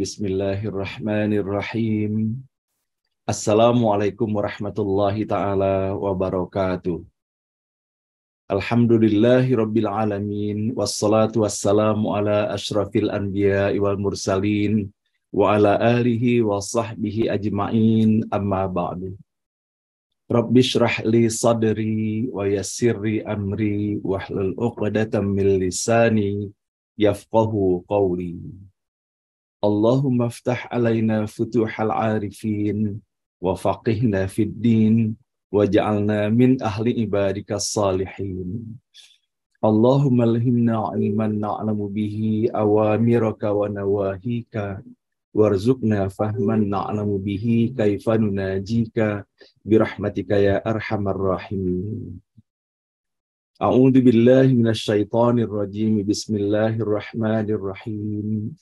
Bismillahirrahmanirrahim. Assalamualaikum warahmatullahi ta'ala wabarakatuh. Alhamdulillahi rabbil alamin. Wassalatu wassalamu ala ashrafil anbiya wal mursalin. Wa ala alihi wa sahbihi ajma'in, amma ba'du. Rabbi shrah li sadri wa yassirli amri wahlul 'uqdatam min lisani yafqahu qawli. Allahumma ftah alaina futuhal arifin wa faqihna fid din wa ja'alna min ahli ibadikas salihin. Allahumma alhimna ilman na'lamu bihi awamiraka wa nawahika warzuqna fahman na'lamu bihi kaifa nunajika birahmatika ya arhamar rahimin. A'udzu billahi minasyaitonir rajim. Bismillahirrahmanirrahim.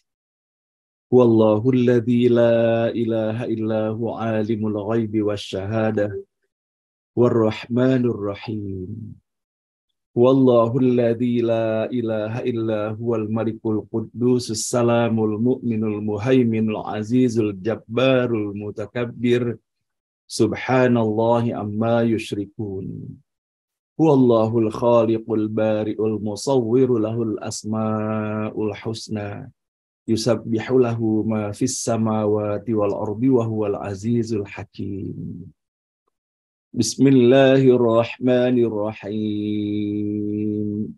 Wallahu alladzi la ilaha illahu alimul ghaibi wasyahadah warrahmanur rahim. Wallahu alladzi la ilaha illahu wal malikul quddusus salamul mu'minul muhaiminul azizul jabbarul mutakabbir subhanallahi amma yusyrikun. Wallahul khaliqul bari'ul musawwiru lahul asmaul husna. Yusabbihu lahu ma fis samawati wal ardi wa huwal azizul hakim. Bismillahirrahmanirrahim.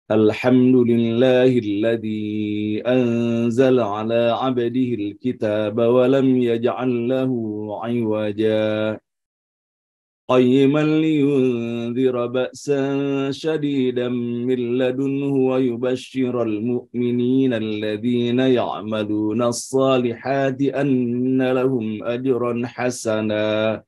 Alhamdulillahilladzi anzala ala 'abdihil kitaba wa lam yaj'al lahu 'iwaja. قيما لينذر بأسا شديدا من لدنه ويبشر المؤمنين الذين يعملون الصالحات أن لهم أجرا حسنا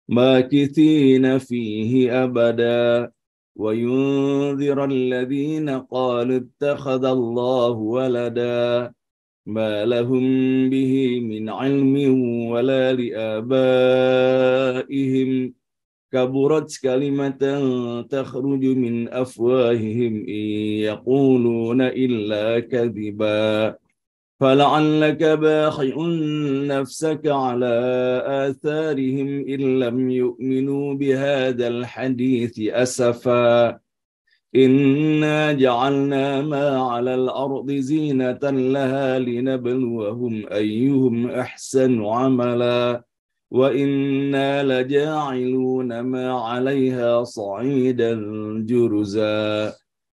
ماكثين فيه أبدا وينذر الذين قالوا اتخذ الله ولدا ما لهم به من علم ولا لآبائهم كبرت كلمة تخرج من أفواههم إن يقولون إلا كذبا فلعلك باخع نفسك على آثارهم إن لم يؤمنوا بهذا الحديث أسفا إنا جعلنا ما على الأرض زينة لها لنبلوهم أيهم أحسن عملا وإنا لجاعلون ما عليها صعيدا جرزا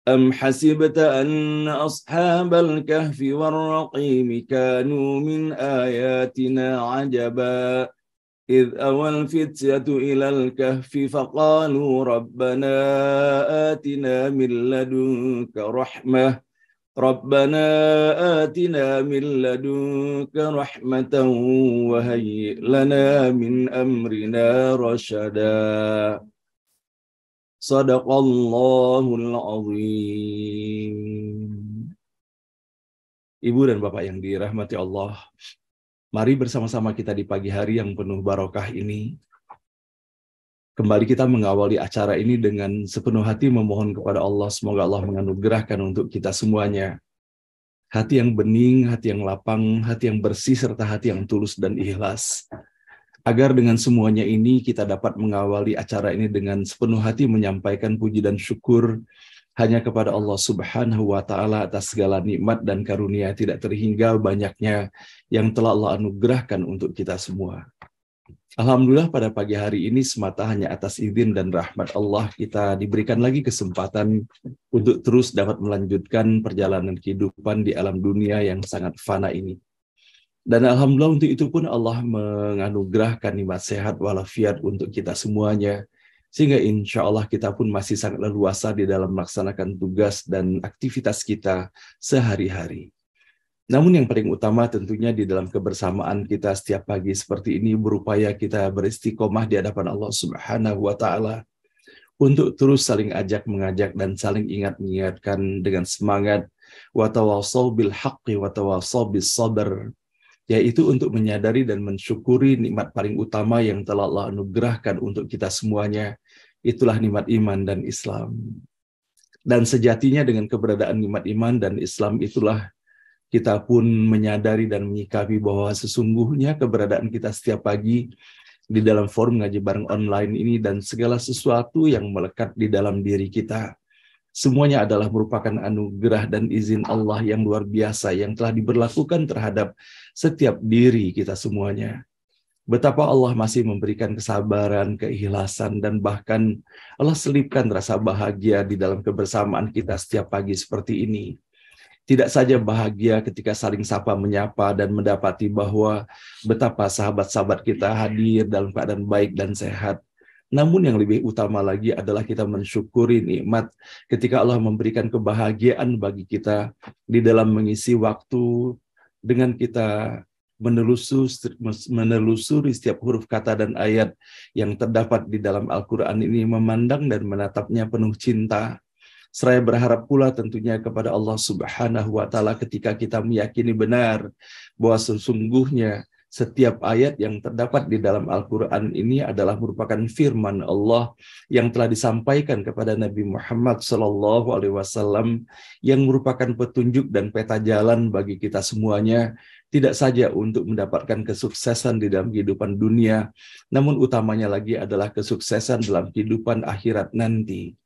أم حسبت أن أصحاب الكهف والرقيم كانوا من آياتنا عجبا إذ أوى الفتية إلى الكهف فقالوا ربنا آتنا من لدنك رحمة وهيئ لنا من أمرنا رشدا. صدق الله العظيم. Ibu dan Bapak yang dirahmati Allah, mari bersama-sama kita di pagi hari yang penuh barokah ini. Kembali kita mengawali acara ini dengan sepenuh hati memohon kepada Allah, semoga Allah menganugerahkan untuk kita semuanya hati yang bening, hati yang lapang, hati yang bersih, serta hati yang tulus dan ikhlas. Agar dengan semuanya ini kita dapat mengawali acara ini dengan sepenuh hati menyampaikan puji dan syukur hanya kepada Allah Subhanahu wa Ta'ala atas segala nikmat dan karunia tidak terhingga banyaknya yang telah Allah anugerahkan untuk kita semua. Alhamdulillah pada pagi hari ini semata hanya atas izin dan rahmat Allah kita diberikan lagi kesempatan untuk terus dapat melanjutkan perjalanan kehidupan di alam dunia yang sangat fana ini. Dan alhamdulillah untuk itu pun Allah menganugerahkan nikmat sehat walafiat untuk kita semuanya. Sehingga insya Allah kita pun masih sangat leluasa di dalam melaksanakan tugas dan aktivitas kita sehari-hari. Namun yang paling utama tentunya di dalam kebersamaan kita setiap pagi seperti ini berupaya kita beristiqomah di hadapan Allah Subhanahu wa Ta'ala untuk terus saling ajak mengajak dan saling ingat mengingatkan dengan semangat wa tawassaw bil haqqi wa tawassaw bis sabr, yaitu untuk menyadari dan mensyukuri nikmat paling utama yang telah Allah anugerahkan untuk kita semuanya, itulah nikmat iman dan Islam. Dan sejatinya dengan keberadaan nikmat iman dan Islam itulah kita pun menyadari dan menyikapi bahwa sesungguhnya keberadaan kita setiap pagi di dalam forum ngaji bareng online ini dan segala sesuatu yang melekat di dalam diri kita, semuanya adalah merupakan anugerah dan izin Allah yang luar biasa yang telah diberlakukan terhadap setiap diri kita semuanya. Betapa Allah masih memberikan kesabaran, keikhlasan, dan bahkan Allah selipkan rasa bahagia di dalam kebersamaan kita setiap pagi seperti ini. Tidak saja bahagia ketika saling sapa menyapa dan mendapati bahwa betapa sahabat-sahabat kita hadir dalam keadaan baik dan sehat. Namun yang lebih utama lagi adalah kita mensyukuri nikmat ketika Allah memberikan kebahagiaan bagi kita di dalam mengisi waktu dengan kita menelusuri setiap huruf kata dan ayat yang terdapat di dalam Al-Quran ini, memandang dan menatapnya penuh cinta. Seraya berharap pula tentunya kepada Allah Subhanahu wa Ta'ala ketika kita meyakini benar bahwa sesungguhnya setiap ayat yang terdapat di dalam Al-Quran ini adalah merupakan firman Allah yang telah disampaikan kepada Nabi Muhammad SAW, yang merupakan petunjuk dan peta jalan bagi kita semuanya, tidak saja untuk mendapatkan kesuksesan di dalam kehidupan dunia, namun utamanya lagi adalah kesuksesan dalam kehidupan akhirat nanti.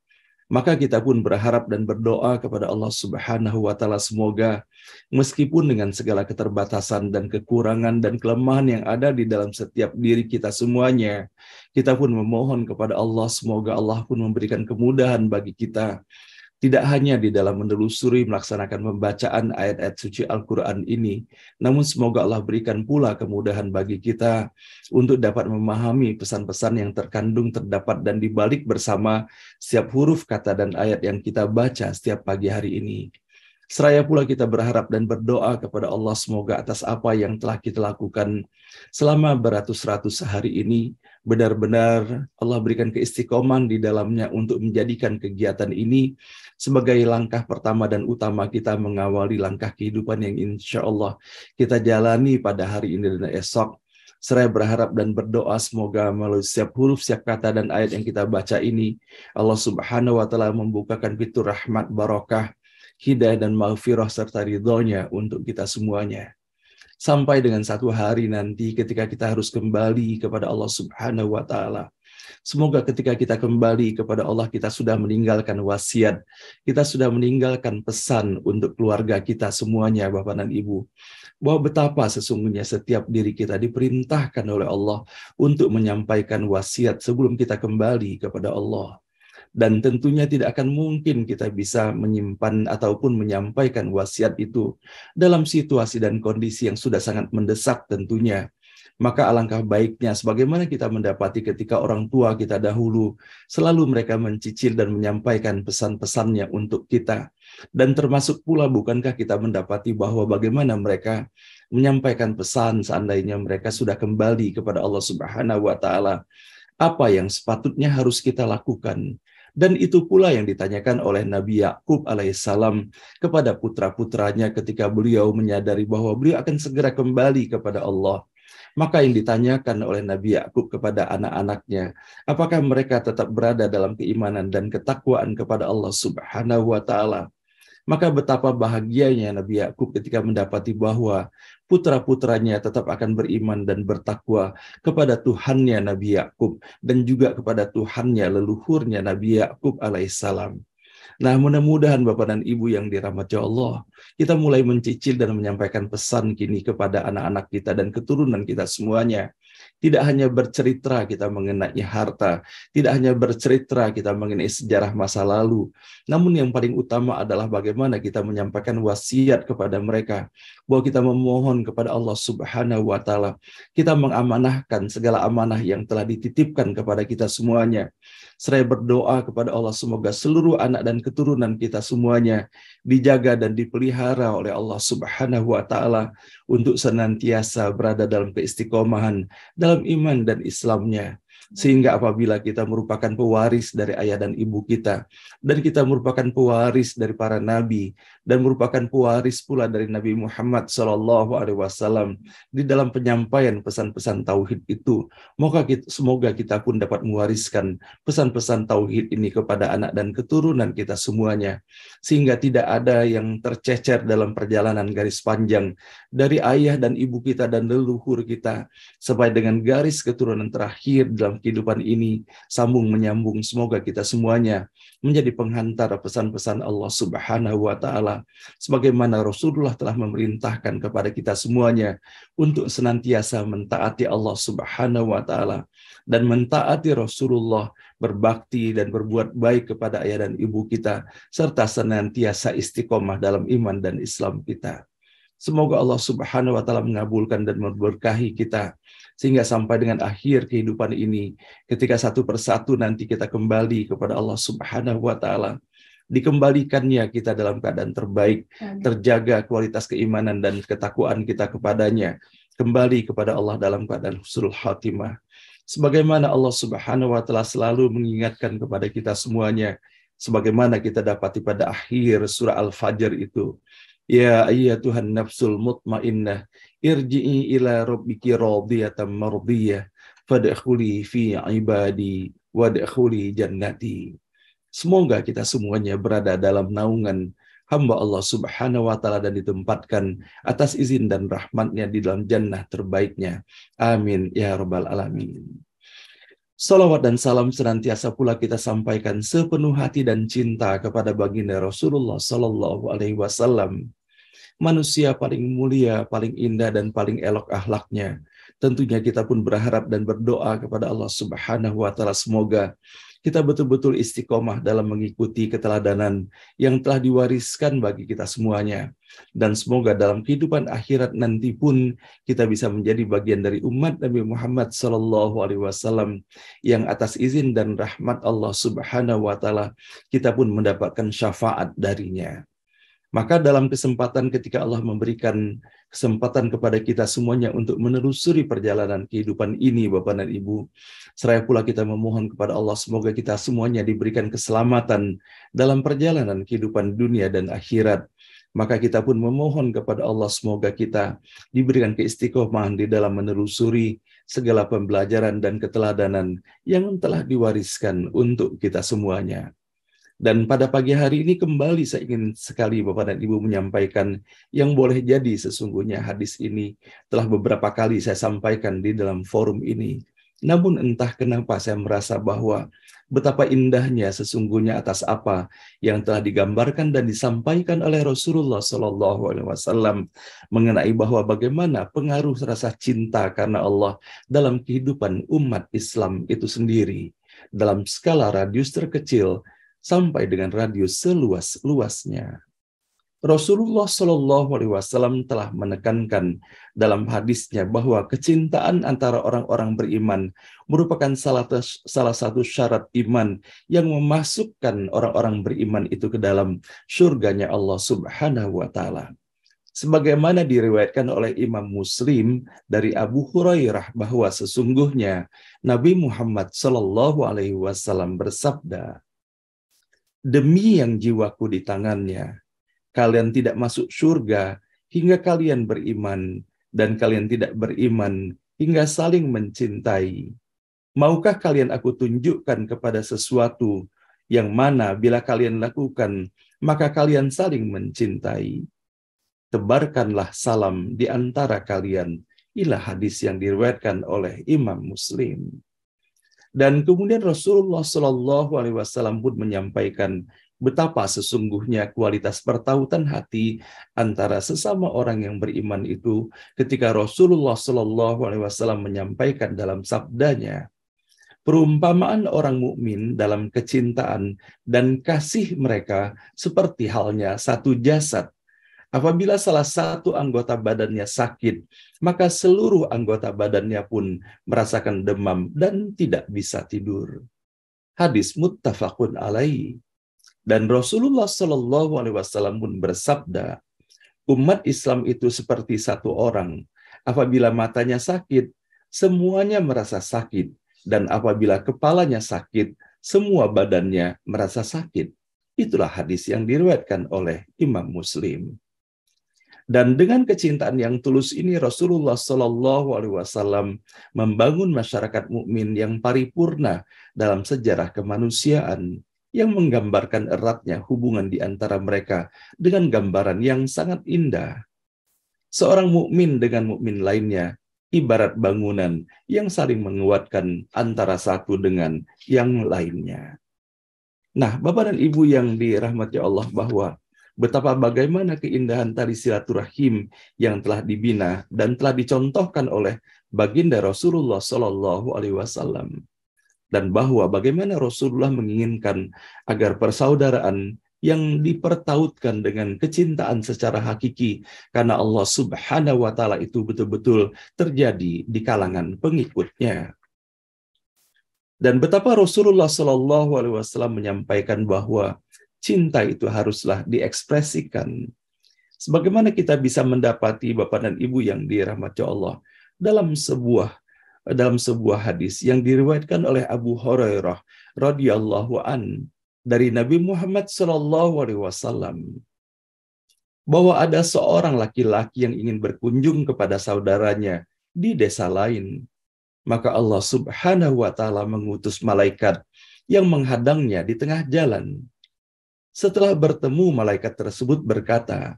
Maka kita pun berharap dan berdoa kepada Allah Subhanahu wa Ta'ala, semoga meskipun dengan segala keterbatasan dan kekurangan dan kelemahan yang ada di dalam setiap diri kita semuanya, kita pun memohon kepada Allah, semoga Allah pun memberikan kemudahan bagi kita, tidak hanya di dalam menelusuri melaksanakan pembacaan ayat-ayat suci Al-Quran ini, namun semoga Allah berikan pula kemudahan bagi kita untuk dapat memahami pesan-pesan yang terkandung, terdapat, dan dibalik bersama setiap huruf kata dan ayat yang kita baca setiap pagi hari ini. Seraya pula kita berharap dan berdoa kepada Allah semoga atas apa yang telah kita lakukan selama beratus-ratus hari ini, benar-benar Allah berikan keistiqomahan di dalamnya untuk menjadikan kegiatan ini sebagai langkah pertama dan utama kita mengawali langkah kehidupan yang insya Allah kita jalani pada hari ini dan esok. Seraya berharap dan berdoa semoga melalui setiap huruf, setiap kata dan ayat yang kita baca ini, Allah Subhanahu wa Ta'ala membukakan pintu rahmat, barokah, hidayah dan maghfirah serta ridhonya untuk kita semuanya. Sampai dengan satu hari nanti ketika kita harus kembali kepada Allah Subhanahu wa Ta'ala. Semoga ketika kita kembali kepada Allah, kita sudah meninggalkan wasiat, kita sudah meninggalkan pesan untuk keluarga kita semuanya, Bapak dan Ibu, bahwa betapa sesungguhnya setiap diri kita diperintahkan oleh Allah untuk menyampaikan wasiat sebelum kita kembali kepada Allah. Dan tentunya tidak akan mungkin kita bisa menyimpan ataupun menyampaikan wasiat itu dalam situasi dan kondisi yang sudah sangat mendesak tentunya. Maka alangkah baiknya sebagaimana kita mendapati ketika orang tua kita dahulu, selalu mereka mencicil dan menyampaikan pesan-pesannya untuk kita. Dan termasuk pula bukankah kita mendapati bahwa bagaimana mereka menyampaikan pesan seandainya mereka sudah kembali kepada Allah Subhanahu wa Ta'ala, apa yang sepatutnya harus kita lakukan. Dan itu pula yang ditanyakan oleh Nabi Yakub alaihissalam kepada putra-putranya ketika beliau menyadari bahwa beliau akan segera kembali kepada Allah. Maka yang ditanyakan oleh Nabi Yakub kepada anak-anaknya, apakah mereka tetap berada dalam keimanan dan ketakwaan kepada Allah Subhanahu wa Ta'ala? Maka betapa bahagianya Nabi Yakub ketika mendapati bahwa putra-putranya tetap akan beriman dan bertakwa kepada Tuhannya Nabi Yakub dan juga kepada Tuhannya leluhurnya Nabi Yakub alaihissalam. Nah, mudah-mudahan Bapak dan Ibu yang dirahmati Allah, kita mulai mencicil dan menyampaikan pesan kini kepada anak-anak kita dan keturunan kita semuanya. Tidak hanya bercerita kita mengenai harta, tidak hanya bercerita kita mengenai sejarah masa lalu, namun yang paling utama adalah bagaimana kita menyampaikan wasiat kepada mereka, bahwa kita memohon kepada Allah Subhanahu wa Ta'ala, kita mengamanahkan segala amanah yang telah dititipkan kepada kita semuanya. Seraya berdoa kepada Allah semoga seluruh anak dan keturunan kita semuanya dijaga dan dipelihara oleh Allah Subhanahu wa Ta'ala untuk senantiasa berada dalam keistiqomahan dalam iman dan Islamnya. Sehingga apabila kita merupakan pewaris dari ayah dan ibu kita, dan kita merupakan pewaris dari para nabi, dan merupakan pewaris pula dari Nabi Muhammad SAW di dalam penyampaian pesan-pesan tauhid itu, semoga kita pun dapat mewariskan pesan-pesan tauhid ini kepada anak dan keturunan kita semuanya, sehingga tidak ada yang tercecer dalam perjalanan garis panjang dari ayah dan ibu kita dan leluhur kita, sampai dengan garis keturunan terakhir dalam kehidupan ini, sambung menyambung. Semoga kita semuanya menjadi penghantar pesan-pesan Allah Subhanahu wa Ta'ala, sebagaimana Rasulullah telah memerintahkan kepada kita semuanya untuk senantiasa mentaati Allah Subhanahu wa Ta'ala dan mentaati Rasulullah, berbakti dan berbuat baik kepada ayah dan ibu kita, serta senantiasa istiqomah dalam iman dan Islam kita. Semoga Allah Subhanahu wa Ta'ala mengabulkan dan memberkahi kita, sehingga sampai dengan akhir kehidupan ini, ketika satu persatu nanti kita kembali kepada Allah Subhanahu wa Ta'ala, dikembalikannya kita dalam keadaan terbaik, terjaga kualitas keimanan dan ketakwaan kita kepadanya, kembali kepada Allah dalam keadaan husnul khatimah. Sebagaimana Allah Subhanahu wa Ta'ala selalu mengingatkan kepada kita semuanya, sebagaimana kita dapati pada akhir surah Al-Fajr itu, ya ayyatuhan nafsul mutmainnah, irji'i ila rabbiki radiyatan mardiyah, fadkhuli fi ibadi wadkhuli jannati. Semoga kita semuanya berada dalam naungan hamba Allah Subhanahu wa Ta'ala dan ditempatkan atas izin dan rahmatnya di dalam jannah terbaiknya. Amin ya rabbal alamin. Salawat dan salam senantiasa pula kita sampaikan sepenuh hati dan cinta kepada baginda Rasulullah Sallallahu Alaihi Wasallam, manusia paling mulia, paling indah dan paling elok akhlaknya. Tentunya kita pun berharap dan berdoa kepada Allah Subhanahu wa Ta'ala, semoga kita betul-betul istiqomah dalam mengikuti keteladanan yang telah diwariskan bagi kita semuanya. Dan semoga dalam kehidupan akhirat nanti pun kita bisa menjadi bagian dari umat Nabi Muhammad SAW yang atas izin dan rahmat Allah Subhanahu wa Ta'ala kita pun mendapatkan syafaat darinya. Maka dalam kesempatan ketika Allah memberikan kesempatan kepada kita semuanya untuk menelusuri perjalanan kehidupan ini, Bapak dan Ibu, seraya pula kita memohon kepada Allah semoga kita semuanya diberikan keselamatan dalam perjalanan kehidupan dunia dan akhirat. Maka kita pun memohon kepada Allah semoga kita diberikan keistiqomahan di dalam menelusuri segala pembelajaran dan keteladanan yang telah diwariskan untuk kita semuanya. Dan pada pagi hari ini kembali saya ingin sekali Bapak dan Ibu menyampaikan yang boleh jadi sesungguhnya hadis ini telah beberapa kali saya sampaikan di dalam forum ini. Namun entah kenapa saya merasa bahwa betapa indahnya sesungguhnya atas apa yang telah digambarkan dan disampaikan oleh Rasulullah SAW mengenai bahwa bagaimana pengaruh rasa cinta karena Allah dalam kehidupan umat Islam itu sendiri dalam skala radius terkecil sampai dengan radius seluas-luasnya. Rasulullah SAW telah menekankan dalam hadisnya bahwa kecintaan antara orang-orang beriman merupakan salah satu syarat iman yang memasukkan orang-orang beriman itu ke dalam surganya Allah Subhanahu wa Ta'ala. Sebagaimana diriwayatkan oleh Imam Muslim dari Abu Hurairah bahwa sesungguhnya Nabi Muhammad SAW bersabda, demi yang jiwaku di tangannya, kalian tidak masuk surga hingga kalian beriman, dan kalian tidak beriman hingga saling mencintai. Maukah kalian aku tunjukkan kepada sesuatu yang mana bila kalian lakukan, maka kalian saling mencintai? Tebarkanlah salam di antara kalian. Inilah hadis yang diriwayatkan oleh Imam Muslim. Dan kemudian Rasulullah SAW pun menyampaikan betapa sesungguhnya kualitas pertautan hati antara sesama orang yang beriman itu ketika Rasulullah SAW menyampaikan dalam sabdanya, perumpamaan orang mukmin dalam kecintaan dan kasih mereka seperti halnya satu jasad. Apabila salah satu anggota badannya sakit, maka seluruh anggota badannya pun merasakan demam dan tidak bisa tidur. Hadis muttafaqun alaihi. Dan Rasulullah SAW pun bersabda, umat Islam itu seperti satu orang. Apabila matanya sakit, semuanya merasa sakit. Dan apabila kepalanya sakit, semua badannya merasa sakit. Itulah hadis yang diriwayatkan oleh Imam Muslim. Dan dengan kecintaan yang tulus ini Rasulullah Shallallahu Alaihi Wasallam membangun masyarakat mukmin yang paripurna dalam sejarah kemanusiaan yang menggambarkan eratnya hubungan di antara mereka dengan gambaran yang sangat indah. Seorang mukmin dengan mukmin lainnya ibarat bangunan yang saling menguatkan antara satu dengan yang lainnya. Nah, Bapak dan Ibu yang dirahmati Allah, bahwa betapa bagaimana keindahan tali silaturahim yang telah dibina dan telah dicontohkan oleh baginda Rasulullah Shallallahu Alaihi Wasallam, dan bahwa bagaimana Rasulullah menginginkan agar persaudaraan yang dipertautkan dengan kecintaan secara hakiki karena Allah Subhanahu wa Ta'ala itu betul-betul terjadi di kalangan pengikutnya. Dan betapa Rasulullah Shallallahu Alaihi Wasallam menyampaikan bahwa cinta itu haruslah diekspresikan. Sebagaimana kita bisa mendapati Bapak dan Ibu yang dirahmati Allah dalam sebuah hadis yang diriwayatkan oleh Abu Hurairah radhiyallahu an dari Nabi Muhammad Shallallahu Alaihi Wasallam, bahwa ada seorang laki-laki yang ingin berkunjung kepada saudaranya di desa lain. Maka Allah Subhanahu wa Ta'ala mengutus malaikat yang menghadangnya di tengah jalan. Setelah bertemu, malaikat tersebut berkata,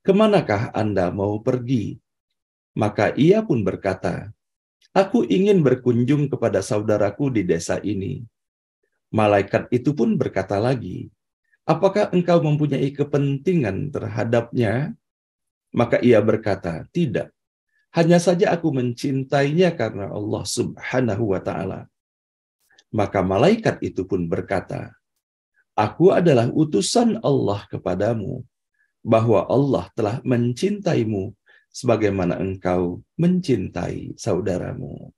"Kemanakah Anda mau pergi?" Maka ia pun berkata, "Aku ingin berkunjung kepada saudaraku di desa ini." Malaikat itu pun berkata lagi, "Apakah engkau mempunyai kepentingan terhadapnya?" Maka ia berkata, "Tidak. Hanya saja aku mencintainya karena Allah Subhanahu wa Ta'ala." Maka malaikat itu pun berkata, "Aku adalah utusan Allah kepadamu, bahwa Allah telah mencintaimu sebagaimana engkau mencintai saudaramu."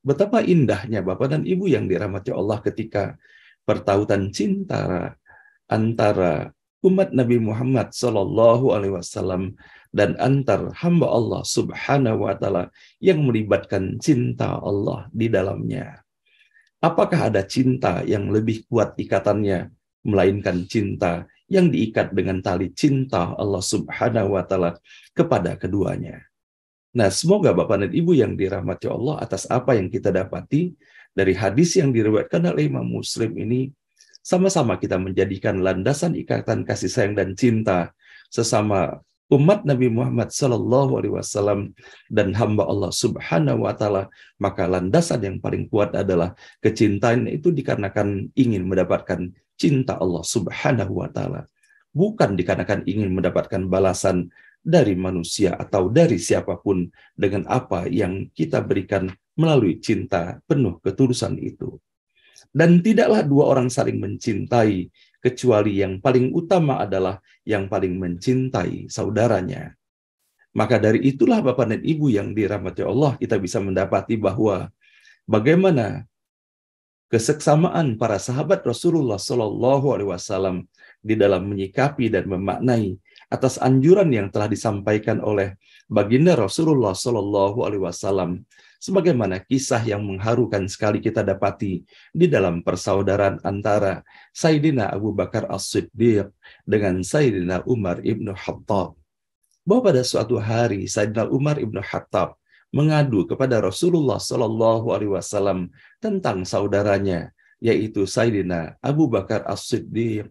Betapa indahnya Bapak dan Ibu yang dirahmati Allah ketika pertautan cinta antara umat Nabi Muhammad Sallallahu Alaihi Wasallam dan antar hamba Allah Subhanahu wa Ta'ala yang melibatkan cinta Allah di dalamnya. Apakah ada cinta yang lebih kuat ikatannya, melainkan cinta yang diikat dengan tali cinta Allah Subhanahu wa Ta'ala kepada keduanya. Nah, semoga Bapak dan Ibu yang dirahmati Allah, atas apa yang kita dapati dari hadis yang diriwayatkan oleh Imam Muslim ini, sama-sama kita menjadikan landasan ikatan kasih sayang dan cinta sesama umat Nabi Muhammad Sallallahu Alaihi Wasallam dan hamba Allah Subhanahu Wa Taala. Maka landasan yang paling kuat adalah kecintaan itu dikarenakan ingin mendapatkan cinta Allah Subhanahu Wa Taala, bukan dikarenakan ingin mendapatkan balasan dari manusia atau dari siapapun dengan apa yang kita berikan melalui cinta penuh ketulusan itu. Dan tidaklah dua orang saling mencintai kecuali yang paling utama adalah yang paling mencintai saudaranya. Maka dari itulah Bapak dan Ibu yang dirahmati Allah, kita bisa mendapati bahwa bagaimana keseksamaan para sahabat Rasulullah Shallallahu Alaihi Wasallam di dalam menyikapi dan memaknai atas anjuran yang telah disampaikan oleh baginda Rasulullah Shallallahu Alaihi Wasallam, sebagaimana kisah yang mengharukan sekali kita dapati di dalam persaudaraan antara Sayyidina Abu Bakar As-Siddiq dengan Sayyidina Umar ibn Khattab. Bahwa pada suatu hari Sayyidina Umar ibn Khattab mengadu kepada Rasulullah Shallallahu Alaihi Wasallam tentang saudaranya, yaitu Sayyidina Abu Bakar As-Siddiq.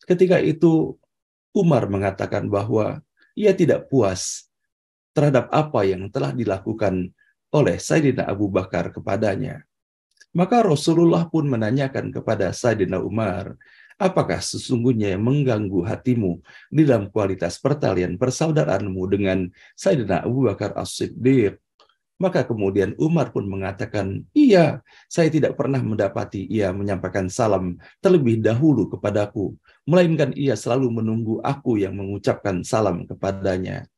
Ketika itu Umar mengatakan bahwa ia tidak puas terhadap apa yang telah dilakukan oleh Sayyidina Abu Bakar kepadanya. Maka Rasulullah pun menanyakan kepada Sayyidina Umar, apakah sesungguhnya yang mengganggu hatimu di dalam kualitas pertalian persaudaraanmu dengan Sayyidina Abu Bakar As-Siddiq? Maka kemudian Umar pun mengatakan, iya, saya tidak pernah mendapati ia menyampaikan salam terlebih dahulu kepadaku, melainkan ia selalu menunggu aku yang mengucapkan salam kepadanya.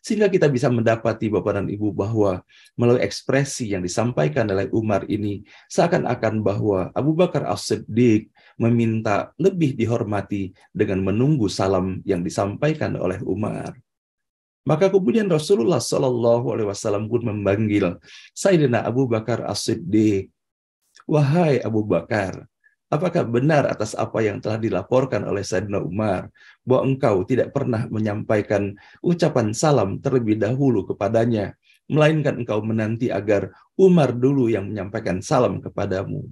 Sehingga kita bisa mendapati Bapak dan Ibu bahwa melalui ekspresi yang disampaikan oleh Umar ini, seakan-akan bahwa Abu Bakar As-Siddiq meminta lebih dihormati dengan menunggu salam yang disampaikan oleh Umar. Maka kemudian Rasulullah Shallallahu Alaihi Wasallam pun memanggil Sayyidina Abu Bakar As-Siddiq. Wahai Abu Bakar, apakah benar atas apa yang telah dilaporkan oleh Sayyidina Umar, bahwa engkau tidak pernah menyampaikan ucapan salam terlebih dahulu kepadanya, melainkan engkau menanti agar Umar dulu yang menyampaikan salam kepadamu?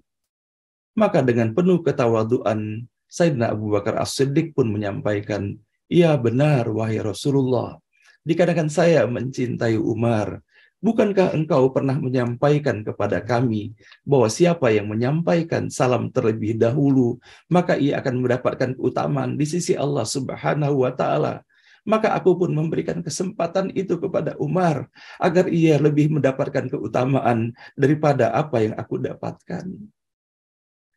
Maka dengan penuh ketawaduan, Sayyidina Abu Bakar As-Siddiq pun menyampaikan, iya benar wahai Rasulullah, dikarenakan saya mencintai Umar. Bukankah engkau pernah menyampaikan kepada kami bahwa siapa yang menyampaikan salam terlebih dahulu, maka ia akan mendapatkan keutamaan di sisi Allah Subhanahu wa Ta'ala. Maka aku pun memberikan kesempatan itu kepada Umar agar ia lebih mendapatkan keutamaan daripada apa yang aku dapatkan.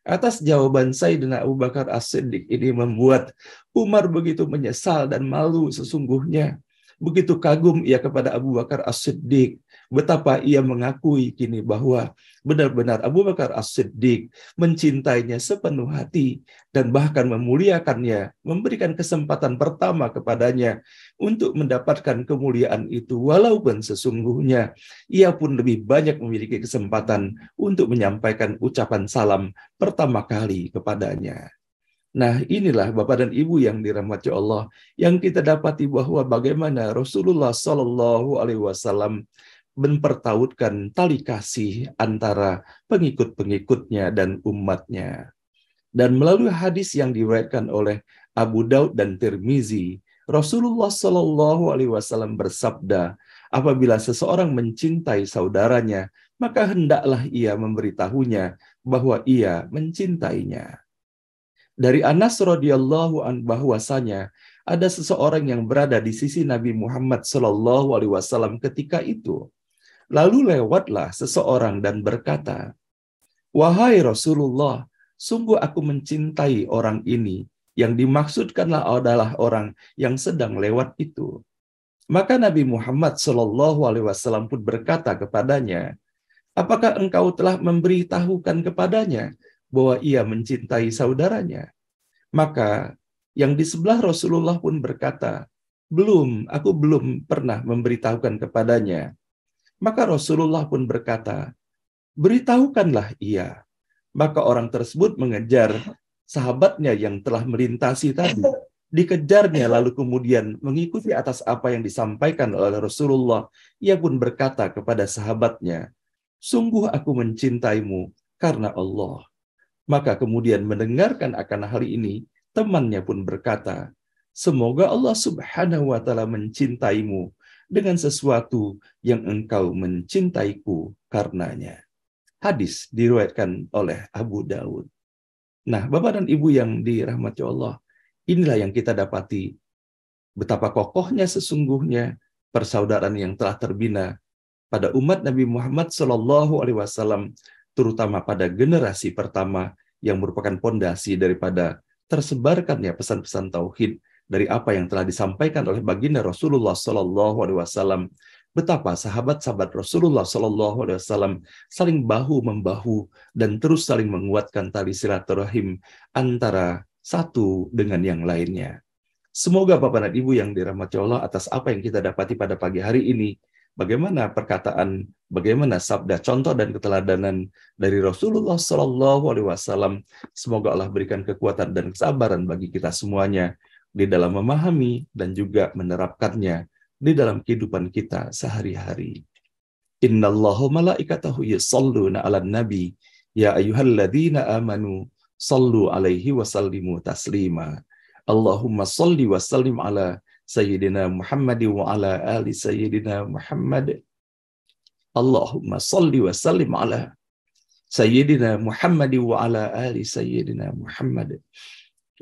Atas jawaban Sayyidina Abu Bakar As-Siddiq ini membuat Umar begitu menyesal dan malu sesungguhnya. Begitu kagum ia kepada Abu Bakar As-Siddiq, betapa ia mengakui kini bahwa benar-benar Abu Bakar As-Siddiq mencintainya sepenuh hati dan bahkan memuliakannya, memberikan kesempatan pertama kepadanya untuk mendapatkan kemuliaan itu, walaupun sesungguhnya ia pun lebih banyak memiliki kesempatan untuk menyampaikan ucapan salam pertama kali kepadanya. Nah, inilah Bapak dan Ibu yang dirahmati Allah, yang kita dapati bahwa bagaimana Rasulullah Shallallahu Alaihi Wasallam mempertautkan tali kasih antara pengikut-pengikutnya dan umatnya. Dan melalui hadis yang diriwayatkan oleh Abu Daud dan Tirmizi, Rasulullah Shallallahu Alaihi Wasallam bersabda, apabila seseorang mencintai saudaranya, maka hendaklah ia memberitahunya bahwa ia mencintainya. Dari Anas radhiyallahu an bahwasanya ada seseorang yang berada di sisi Nabi Muhammad sallallahu alaihi wasallam ketika itu. Lalu lewatlah seseorang dan berkata, "Wahai Rasulullah, sungguh aku mencintai orang ini." Yang dimaksudkanlah adalah orang yang sedang lewat itu. Maka Nabi Muhammad sallallahu alaihi wasallam pun berkata kepadanya, "Apakah engkau telah memberitahukan kepadanya bahwa ia mencintai saudaranya?" Maka yang di sebelah Rasulullah pun berkata, aku belum pernah memberitahukan kepadanya. Maka Rasulullah pun berkata, beritahukanlah ia. Maka orang tersebut mengejar sahabatnya yang telah melintasi tadi. Dikejarnya lalu kemudian mengikuti atas apa yang disampaikan oleh Rasulullah. Ia pun berkata kepada sahabatnya, sungguh aku mencintaimu karena Allah. Maka kemudian mendengarkan akan hal ini, temannya pun berkata, semoga Allah Subhanahu wa Ta'ala mencintaimu dengan sesuatu yang engkau mencintaiku karenanya. Hadis diriwayatkan oleh Abu Daud. Nah, Bapak dan Ibu yang dirahmati Allah, inilah yang kita dapati betapa kokohnya sesungguhnya persaudaraan yang telah terbina pada umat Nabi Muhammad SAW, terutama pada generasi pertama yang merupakan pondasi daripada tersebarkannya pesan-pesan tauhid dari apa yang telah disampaikan oleh baginda Rasulullah SAW. Betapa sahabat-sahabat Rasulullah SAW saling bahu-membahu dan terus saling menguatkan tali silaturahim antara satu dengan yang lainnya. Semoga Bapak dan Ibu yang dirahmati Allah atas apa yang kita dapati pada pagi hari ini, bagaimana perkataan, bagaimana sabda, contoh dan keteladanan dari Rasulullah SAW. Semoga Allah berikan kekuatan dan kesabaran bagi kita semuanya di dalam memahami dan juga menerapkannya di dalam kehidupan kita sehari-hari. Innallaha malaikatahu yusholluna 'alan nabi ya ayyuhalladzina amanu shallu 'alaihi wa sallimu taslima. Allahumma shalli wa sallim ala Sayyidina Muhammad wa ala ali Sayyidina Muhammad. Allahumma salli wa sallim ala Sayyidina Muhammad wa ala ali Sayyidina Muhammad.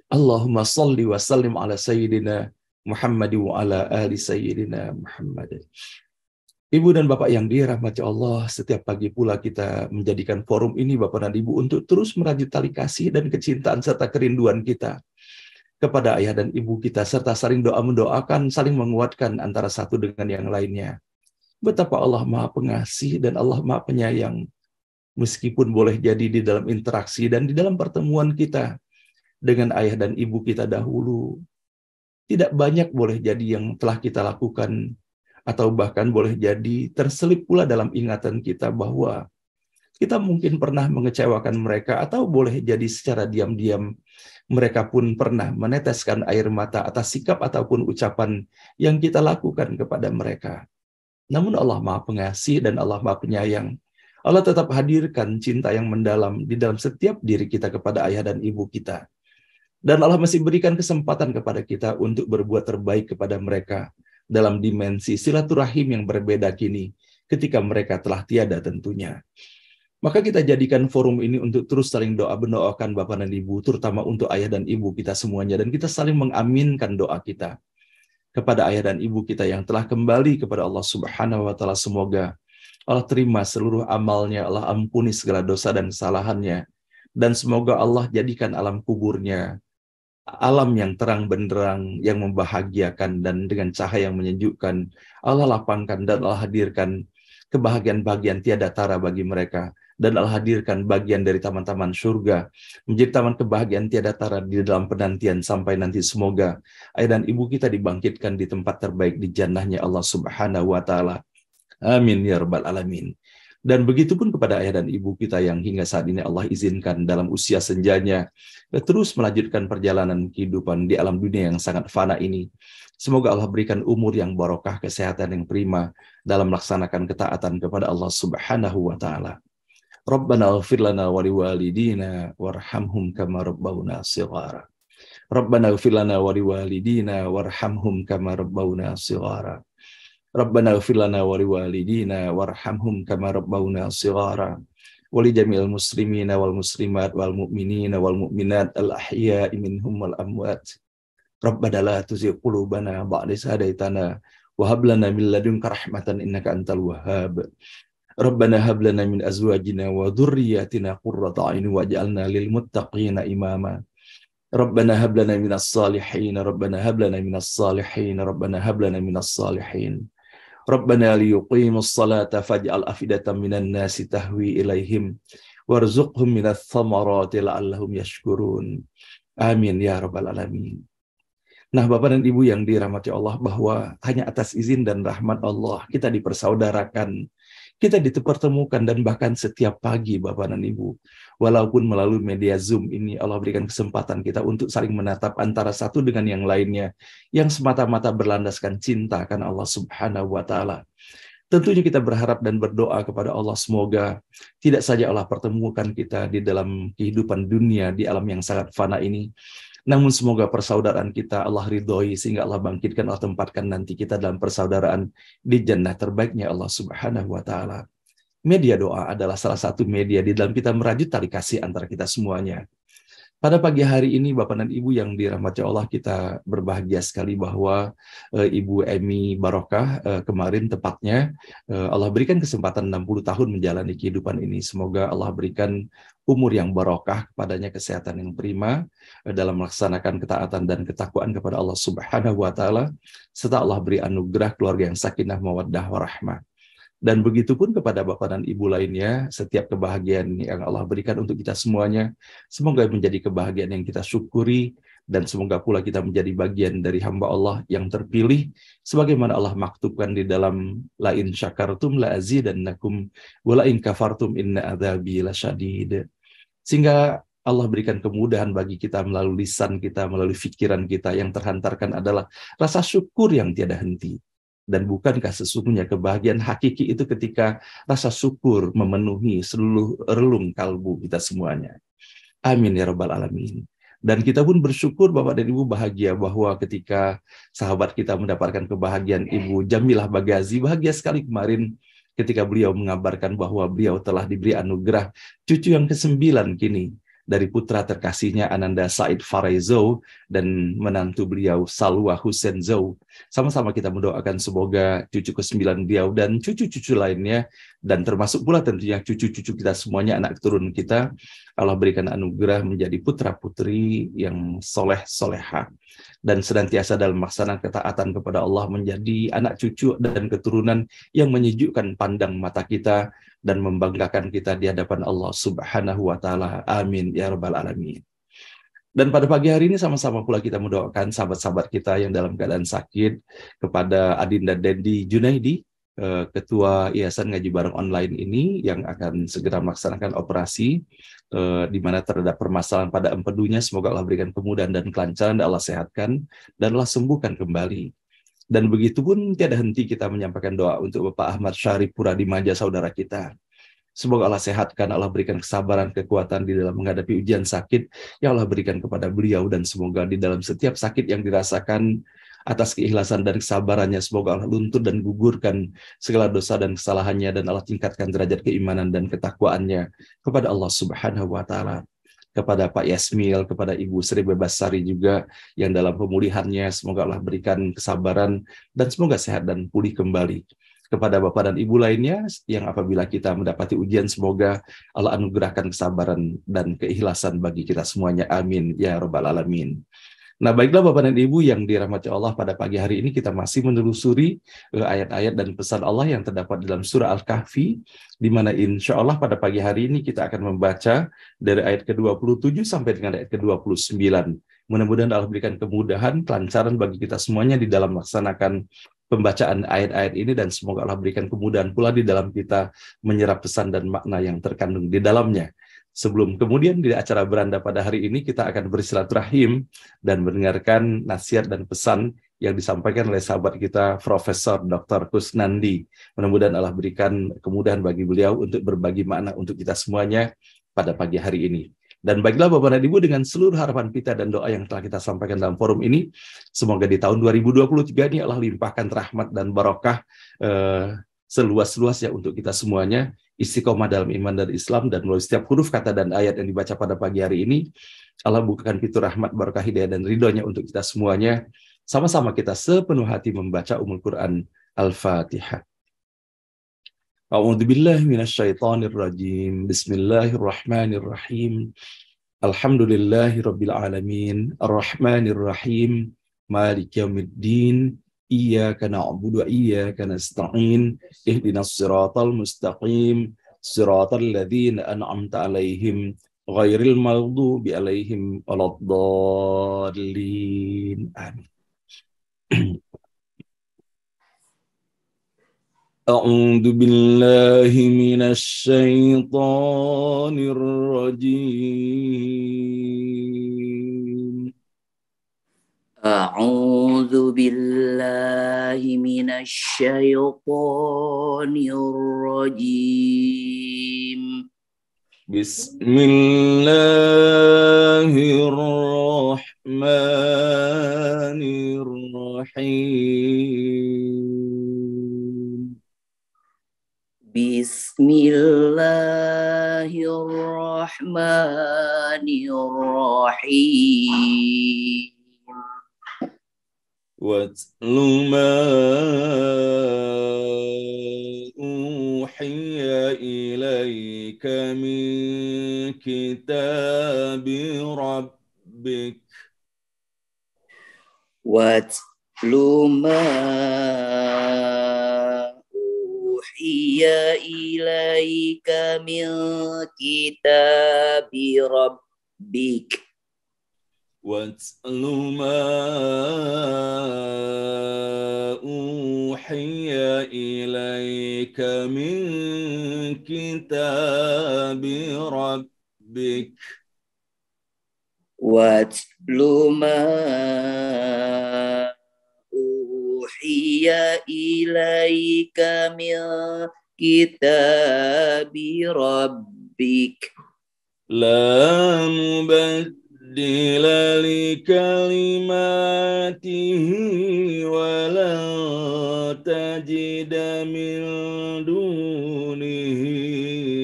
Allahumma salli wa sallim ala Sayyidina Muhammad wa ala ali Sayyidina Muhammad. Ibu dan Bapak yang dirahmati Allah, setiap pagi pula kita menjadikan forum ini Bapak dan Ibu untuk terus merajut tali kasih dan kecintaan serta kerinduan kita kepada ayah dan ibu kita, serta saling doa-mendoakan, saling menguatkan antara satu dengan yang lainnya. Betapa Allah Maha Pengasih dan Allah Maha Penyayang. Meskipun boleh jadi di dalam interaksi dan di dalam pertemuan kita dengan ayah dan ibu kita dahulu, tidak banyak boleh jadi yang telah kita lakukan, atau bahkan boleh jadi terselip pula dalam ingatan kita bahwa kita mungkin pernah mengecewakan mereka, atau boleh jadi secara diam-diam mereka pun pernah meneteskan air mata atas sikap ataupun ucapan yang kita lakukan kepada mereka. Namun Allah Maha Pengasih dan Allah Maha Penyayang. Allah tetap hadirkan cinta yang mendalam di dalam setiap diri kita kepada ayah dan ibu kita. Dan Allah masih berikan kesempatan kepada kita untuk berbuat terbaik kepada mereka dalam dimensi silaturahim yang berbeda kini ketika mereka telah tiada tentunya. Maka kita jadikan forum ini untuk terus saling mendoakan Bapak dan Ibu, terutama untuk ayah dan ibu kita semuanya. Dan kita saling mengaminkan doa kita kepada ayah dan ibu kita yang telah kembali kepada Allah Subhanahu wa Ta'ala. Semoga Allah terima seluruh amalnya, Allah ampuni segala dosa dan kesalahannya, dan semoga Allah jadikan alam kuburnya alam yang terang benderang, yang membahagiakan, dan dengan cahaya yang menyejukkan. Allah lapangkan dan Allah hadirkan kebahagiaan-bahagiaan tiada tara bagi mereka, dan Allah hadirkan bagian dari taman-taman surga menjadi taman kebahagiaan tiada tara di dalam penantian sampai nanti semoga ayah dan ibu kita dibangkitkan di tempat terbaik di jannahnya Allah Subhanahu wa Ta'ala. Amin ya rabbal alamin. Dan begitu pun kepada ayah dan ibu kita yang hingga saat ini Allah izinkan dalam usia senjanya terus melanjutkan perjalanan kehidupan di alam dunia yang sangat fana ini. Semoga Allah berikan umur yang barokah, kesehatan yang prima dalam melaksanakan ketaatan kepada Allah Subhanahu wa Ta'ala. Rabbana ighfir lana wa liwalidina warhamhum kama rabbawna shighara. Rabbana ighfir lana wa liwalidina warhamhum kama rabbawna shighara. Rabbana ighfir lana wa liwalidina warhamhum kama rabbawna shighara. Wa li jami'il muslimina wal muslimat wal mu'minina wal mu'minat al ahya'i minhum wal amwat. Rabbana la tuzigh qulubana ba'da idh hadaitana wa hab lana min ladunka rahmatan innaka antal wahhab. Rabbana hab lana min azwajina wa dhurriyyatina qurrata a'yun waj'alna lil muttaqina imama. Rabbana hab lana minas salihin. Rabbana hab lana minas salihin. Rabbana hab lana minas salihin. Rabbana liyuqimus salata faj'al afidatan minan nasi tahwi ilaihim warzuqhum minats thamarati la'allahum yashkurun. Amin ya rabbal alamin. Nah, Bapak dan Ibu yang dirahmati Allah, bahwa hanya atas izin dan rahmat Allah kita dipersaudarakan, kita dipertemukan, dan bahkan setiap pagi Bapak dan Ibu, walaupun melalui media Zoom ini, Allah berikan kesempatan kita untuk saling menatap antara satu dengan yang lainnya, yang semata-mata berlandaskan cinta karena Allah Subhanahu wa Ta'ala. Tentunya kita berharap dan berdoa kepada Allah, semoga tidak saja Allah pertemukan kita di dalam kehidupan dunia di alam yang sangat fana ini, namun semoga persaudaraan kita Allah ridhoi, sehingga Allah bangkitkan, Allah tempatkan nanti kita dalam persaudaraan di jannah terbaiknya Allah Subhanahu wa Ta'ala. Media doa adalah salah satu media di dalam kita merajut tali kasih antara kita semuanya. Pada pagi hari ini Bapak dan Ibu yang dirahmati Allah, kita berbahagia sekali bahwa Ibu Emi Barokah kemarin tepatnya Allah berikan kesempatan 60 tahun menjalani kehidupan ini. Semoga Allah berikan umur yang barokah kepadanya, kesehatan yang prima dalam melaksanakan ketaatan dan ketakwaan kepada Allah Subhanahu wa Ta'ala, serta Allah beri anugerah keluarga yang sakinah mawaddah warahmah. Dan begitu pun kepada Bapak dan Ibu lainnya, setiap kebahagiaan yang Allah berikan untuk kita semuanya, semoga menjadi kebahagiaan yang kita syukuri, dan semoga pula kita menjadi bagian dari hamba Allah yang terpilih, sebagaimana Allah maktubkan di dalam la in syakartum la azidannakum wa la in kafartum inna adzabi lasyadid. Sehingga Allah berikan kemudahan bagi kita melalui lisan kita, melalui pikiran kita, yang terhantarkan adalah rasa syukur yang tiada henti. Dan bukankah sesungguhnya kebahagiaan hakiki itu ketika rasa syukur memenuhi seluruh relung kalbu kita semuanya. Amin ya rabbal alamin. Dan kita pun bersyukur Bapak dan Ibu bahagia bahwa ketika sahabat kita mendapatkan kebahagiaan, Ibu Jamilah Bagazi bahagia sekali kemarin ketika beliau mengabarkan bahwa beliau telah diberi anugerah cucu yang ke-9 kini dari putra terkasihnya Ananda Said Faraizo dan menantu beliau Salwa Hussein Zhou. Sama-sama kita mendoakan semoga cucu ke-9 beliau dan cucu-cucu lainnya, dan termasuk pula tentunya cucu-cucu kita semuanya, anak turun kita, Allah berikan anugerah menjadi putra-putri yang soleh-solehah, dan senantiasa dalam melaksanakan ketaatan kepada Allah, menjadi anak cucu dan keturunan yang menyejukkan pandang mata kita dan membanggakan kita di hadapan Allah Subhanahu wa Ta'ala. Amin ya rabbal alamin. Dan pada pagi hari ini sama-sama pula kita mendoakan sahabat-sahabat kita yang dalam keadaan sakit, kepada Adinda Dendi Junaidi, Ketua Yayasan Ngaji Bareng Online ini yang akan segera melaksanakan operasi di mana terdapat permasalahan pada empedunya. Semoga Allah berikan kemudahan dan kelancaran, dan Allah sehatkan dan Allah sembuhkan kembali. Dan begitu pun tiada henti kita menyampaikan doa untuk Bapak Ahmad Syarif Puradimaja, saudara kita. Semoga Allah sehatkan, Allah berikan kesabaran, kekuatan di dalam menghadapi ujian sakit yang Allah berikan kepada beliau, dan semoga di dalam setiap sakit yang dirasakan, atas keikhlasan dan kesabarannya, semoga Allah luntur dan gugurkan segala dosa dan kesalahannya, dan Allah tingkatkan derajat keimanan dan ketakwaannya kepada Allah Subhanahu wa Ta'ala. Kepada Pak Yasmil, kepada Ibu Sri Bebasari juga yang dalam pemulihannya, semoga Allah berikan kesabaran dan semoga sehat dan pulih kembali. Kepada Bapak dan Ibu lainnya yang apabila kita mendapati ujian, semoga Allah anugerahkan kesabaran dan keikhlasan bagi kita semuanya. Amin ya rabbal alamin. Nah, baiklah Bapak dan Ibu yang dirahmati Allah, pada pagi hari ini kita masih menelusuri ayat-ayat dan pesan Allah yang terdapat dalam surah Al-Kahfi, di mana insya Allah pada pagi hari ini kita akan membaca dari ayat ke-27 sampai dengan ayat ke-29. Mudah-mudahan Allah berikan kemudahan, kelancaran bagi kita semuanya di dalam melaksanakan pembacaan ayat-ayat ini, dan semoga Allah berikan kemudahan pula di dalam kita menyerap pesan dan makna yang terkandung di dalamnya. Sebelum kemudian di acara beranda pada hari ini kita akan bersilaturahim dan mendengarkan nasihat dan pesan yang disampaikan oleh sahabat kita Profesor Dr. Kusnandi. Mudah-mudahan Allah berikan kemudahan bagi beliau untuk berbagi makna untuk kita semuanya pada pagi hari ini. Dan baiklah Bapak dan Ibu, dengan seluruh harapan kita dan doa yang telah kita sampaikan dalam forum ini, semoga di tahun 2023 ini Allah limpahkan rahmat dan barokah seluas-luasnya untuk kita semuanya, istiqomah dalam iman dan Islam, dan melalui setiap huruf kata dan ayat yang dibaca pada pagi hari ini, Allah bukakan pintu rahmat, barakah, hidayah, dan ridhonya untuk kita semuanya. Sama-sama kita sepenuh hati membaca Ummul Quran Al-Fatihah. A'udzu billahi minasyaitonir rajim. Bismillahirrahmanirrahim. Alhamdulillahirabbil alamin. Arrahmanir rahim. Maliki yaumiddin. Iyyaka na'budu wa iyyaka nasta'in. Ihdinas siratal mustaqim. Siratal ladzina an'amta 'alaihim ghairil maghdubi 'alaihim waladdallin. Amin. A'udzu billahi minasy syaithanir rajim. A'udzu billahi minasy syaithanir rajim. Bismillahirrahmanirrahim. Bismillahirrahmanirrahim. Watlu ma uhiya ilaika min kitabi rabbik. Watlu ma uhiya ilaika min kitabi rabbik. Watlu ma uhiya ilaika min kitabi rabbik. Watlu ma uhiya ilaika min kitabi rabbik. La mubaddila li kalimatihi wa la tajida min dunihi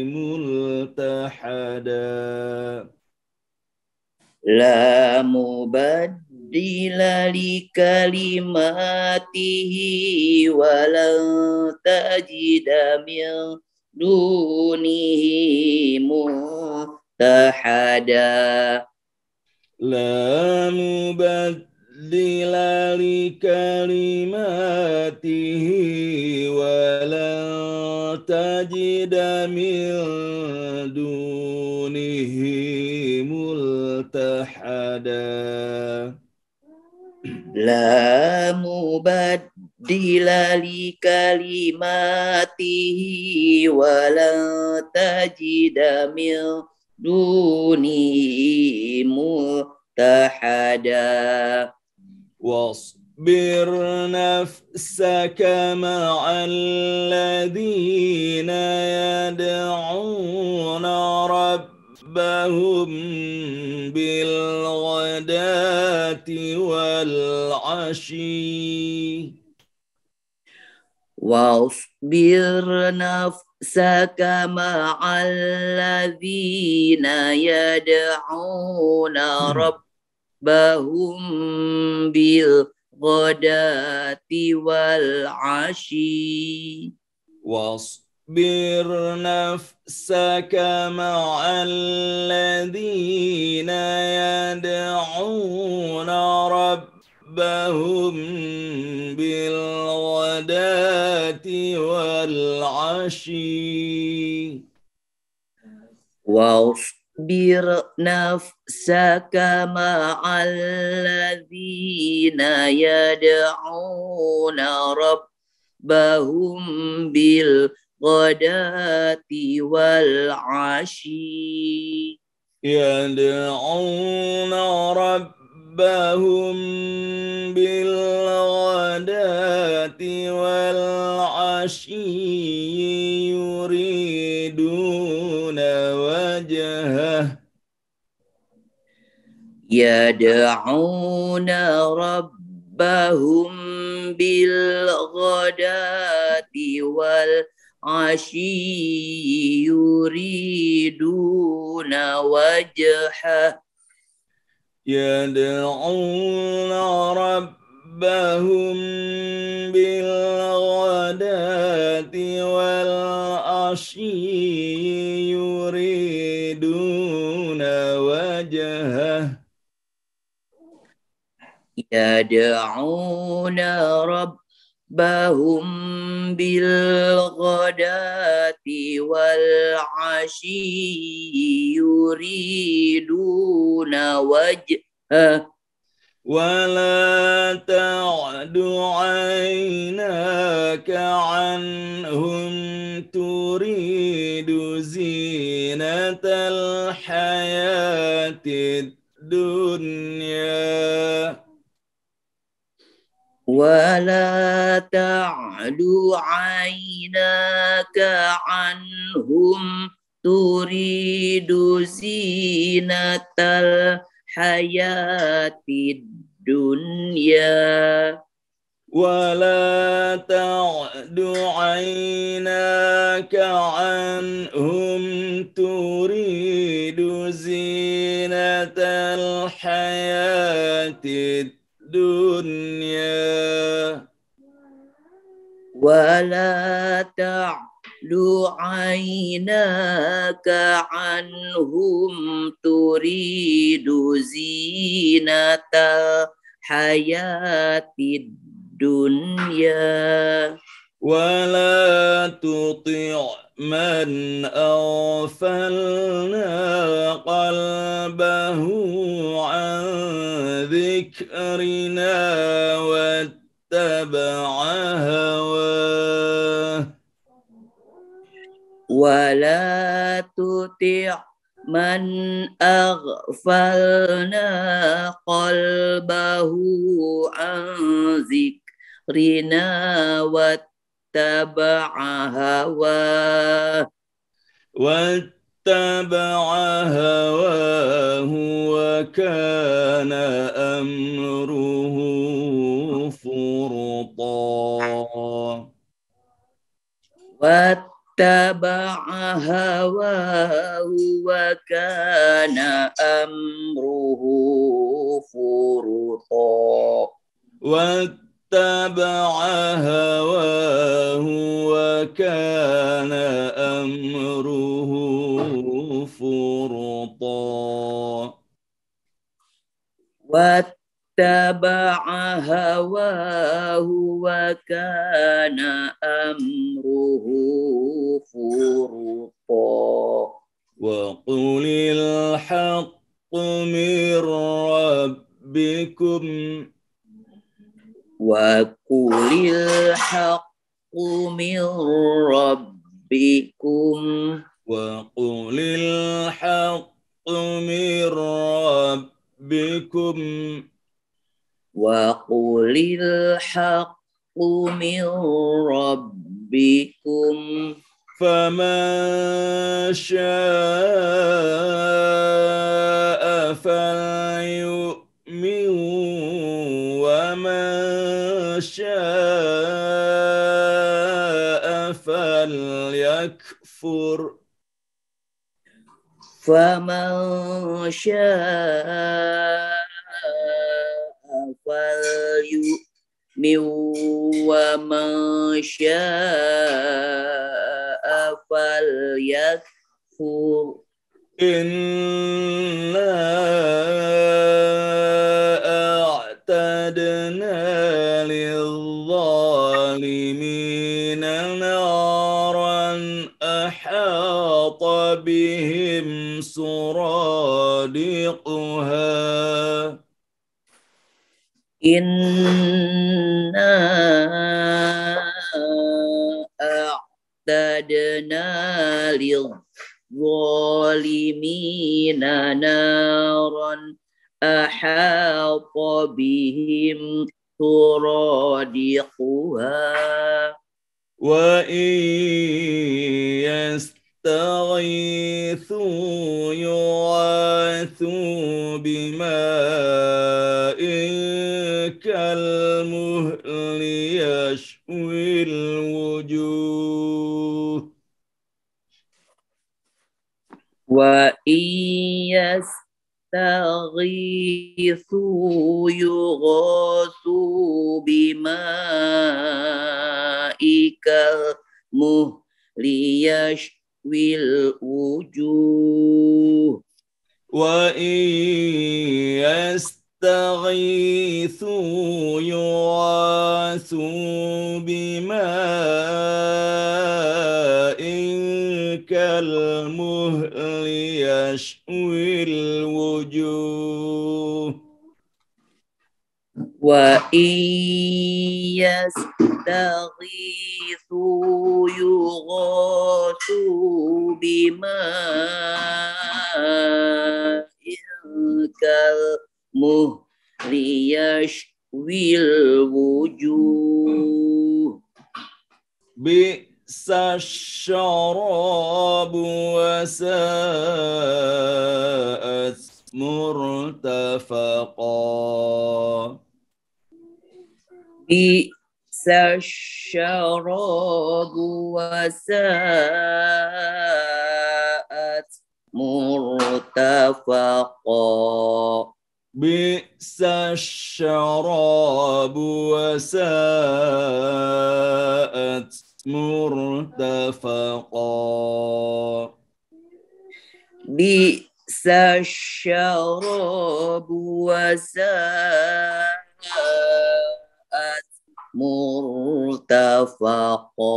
multahada. La mubaddila li kalimatihi wa la tajida min dunihi multahada. La mubaddila li kalimatihi wa la tajida min dunihi multahada. والتحدا لا مبدل لكلماته ولن تجد من دونه ملتحدا واصبر نفسك مع الذين يدعون ربهم بالغداة والعشي واصبر نفسك مع الذين يدعون ربهم بالغداة والعشي واصبر نفسك مع الذين يدعون ربهم بالغداة والعشي واصبر نفسك مع الذين يدعون ربهم بالغداة والعشي يدعون ربهم بالغداة والعشي يريدون وجهه يدعون ربهم بالغداة والعشي يريدون وجهه يدعون ربهم بالغداة والعشي يريدون وجهه يدعون ربهم بالغداة والعشي يريدون وجهه ولا تعد عيناك عنهم تريد زينة الحياة الدنيا ولا تعد عيناك عنهم تريد زينة الحياة الدنيا ولا تعد عيناك عنهم تريد زينة الحياة الدنيا ولا تعد عيناك عنهم تريد زينة الحياة الدنيا ولا تطع من أغفلنا قلبه عن ذكرنا واتبع هواه ولا تطع من أغفلنا قلبه عن ذكرنا واتبع هواه وكان أمره فرطا واتبع هواه وكان أمره فرطا واتبع هواه وكان أمره فرطا واتبع هواه وكان أمره فرطا وقل الحق من ربكم وقل الحق من ربكم وقل الحق من ربكم وقل الحق من ربكم فمن شاء فليؤمن ومن شاء فليكفر فمن شاء فليؤمن ومن شاء فليكفر إنا أعتدنا للظالمين نارا أحاط بهم سرادقها إنا أعتدنا للظالمين نارا أحاط بهم سرادقها وإن يستغيثوا يغاثوا بماء كالمهل يشوي الوجوه وإن يستغيثوا يغاثوا بماء كالمهل يشوي الوجوه وإن يستغيثوا يغاثوا بماء كالمهل يشوي الوجوه وإن يستغيثوا يغاثوا بماء كالمهل يشوي الوجوه بئس الشراب وساءت مرتفقا بئس الشراب وساءت مرتفقا بئس الشراب وساءت مرتفقا بئس الشراب وساءت مرتفقا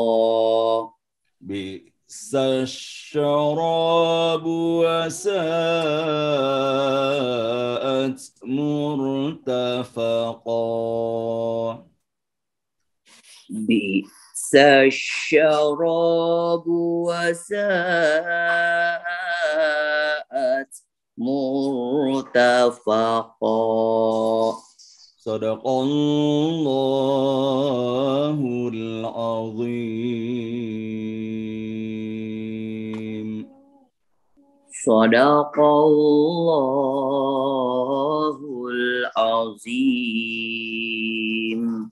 بئس الشراب وساءت مرتفقا بئس الشراب وساءت مرتفقا Sadaqallahul azim. Sadaqallahul azim.